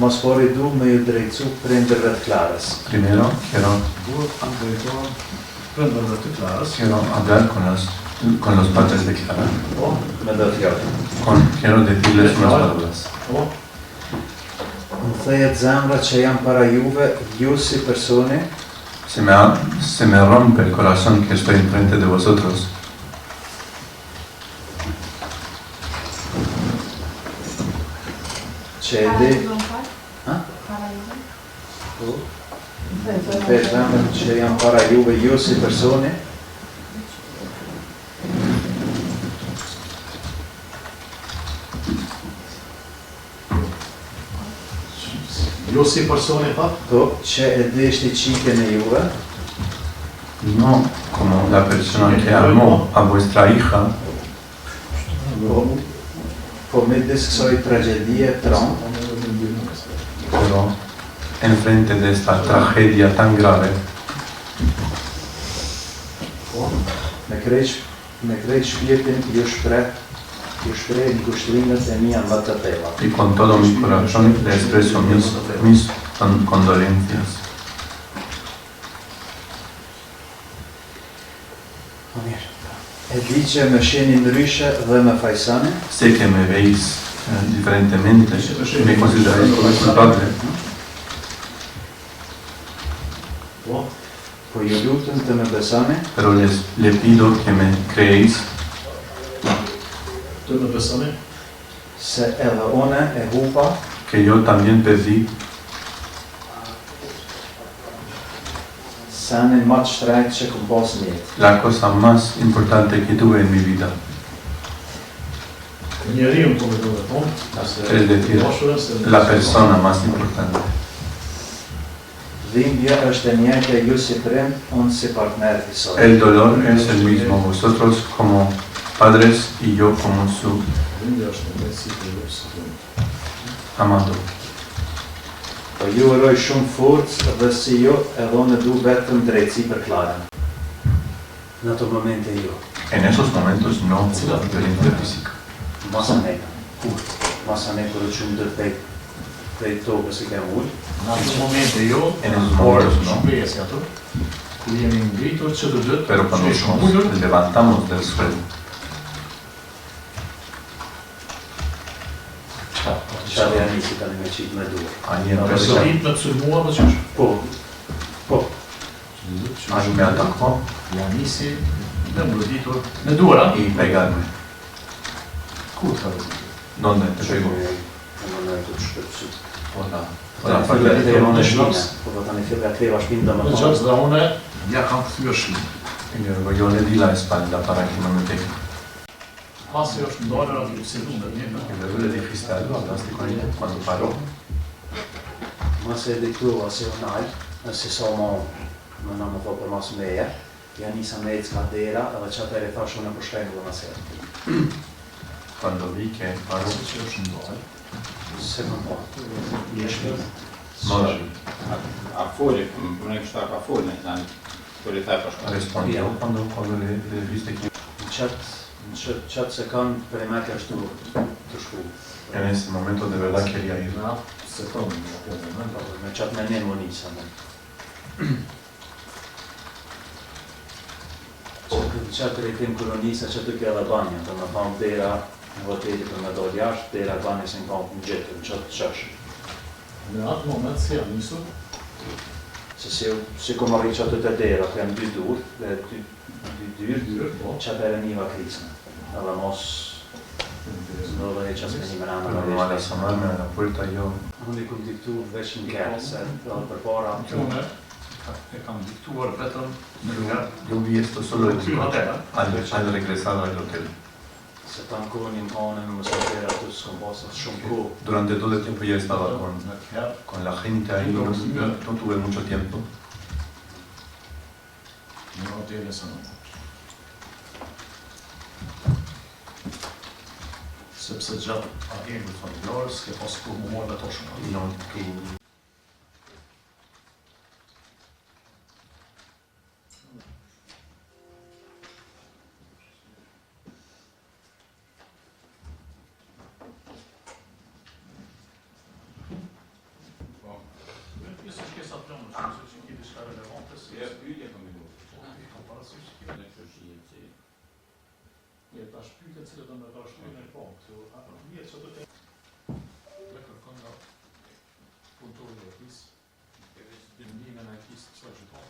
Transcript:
Mos fori du me ju drejtësu prindërve të Klarës. Primero, quiero hablar con los padres de Clara. Me do t'javë. Quiero decirles unas palabras. Më thejet zemra që jam para juve, ju si personi, Se me rompe el corazón que estoy enfrente de vosotros. që e di... Më thejet zemra që jam para juve, ju si personi, Jo si personi pa? po, që e di shti qike në juve, No como la persona que amó a vuestra hija, po midis kësoj tragedie tron, pero enfrente de esta tragedia tan grave, me krejt shpirtin ju shpreh në kushtrimet e mia më të thella. y con todo mi corazón le expreso mis condolencias. E di që më shihni ndryshe dhe më fajsoni, Sé que me veis diferentemente y me consideráis como culpable, po ju lutem të më besoni pero le pido que me creéis Të më besoni? se edhe une e hupa que yo también perdí sanin më të shtrejt që këm pas në jetë. la cosa más importante que tuve en mi vida, Njeriu në të me tonë, es decir, la persona más importante. Dhimbja është e njëjtë ju si prind, unë si partner i sot. El dolor es el mismo, vosotros como padres y yo como su Dhimbja është në drejtësi për ju si tonë. amado. Po ju uroj shumë forcë dhe si ju edhe unë du vetëm drejtësi për Klarën. Në ato momente ju. En esos momentos no violencia física. Masane. Masane kur të shumë dërë prej tokës i kem ullë. Në atë momente jo, En esos por momentos no, shprehjes ato, kur jemi ngritur që të dytë, pero cuando që ishim ullur, nos levantamos del suelo, Qatë janë nisi tani me qitë me duar. ahí në empezó, rësërit në pësërmua dhe qështë. Po, ahí me atacó Ja nisi dhe më rëditur me duara. y pegarme. Ku të rëditur? ¿Dónde te pegó? në të shpërësu. Por la Po parte tani de fillë shpinë. Po tani fillë e kleva shpinë dhe më Në thonë. gjëks dhe une, ja kam këthyre shlimë. y luego yo le di la espalda para que no me pegue. Pasi është ndarër atë lupsiru me një, Y luego le dijiste algo, hablaste con ella cuando paró. Mas e diktuva si unaj, nësi sa më në më thot për mas meje, ja nisa me ecë ka dera, edhe që atër e thash unë e përshkajnë dhe nëse. Cuando vi que paró, pasi që është ndarër. Se më po. no la vi. A foli, unë e kështu ka folën tani. Kur I tha për shkak. Respondió cuando le viste que Në qatë se kanë për e me ka shtu të shku. en ese momento de verdad quería ir. Në atë se tonë në atë moment, Me qatë me një më njësa me. Qatë drejtim kërë njësa që të kjo dhe banja, të me thamë dera në hoteli për me dojë jashtë, dera banja se në kam në gjithë, në qatë qash. në atë moment si jam nisur, Se si ku marri qatë të dera, të janë dy dur, dhe dy dyrë, po, qatë e njëva krisën. Edhe mos në dhe e qasë me një mëna Pero në al asomarme a la puerta yo Unë I kom diktu veç në kërë, se edhe për para, Unë e kam diktuar vetëm në lugar yo vi esto solo Ty atëra. al regresar al hotel. se ta në kohën një kanë me mësatera aty s'kom pasur shumë kohë. Durante todo el tiempo ya estaba në kërë, con la gente ahí, no tuve mucho tiempo. në hotelin së në. Sepse gjatë agjengut familjarës, ke pas kur më morë me to shumë. Y no tuve parasysh. Pyetje kemi bërë. E kam parasysh. Në kështu shihet se Tash pyetja cilë do me ta shkruajnë po, mirë që do të me kërkon nga punëtori e IT-s, dënimeve në IT-s, çfarë që ka.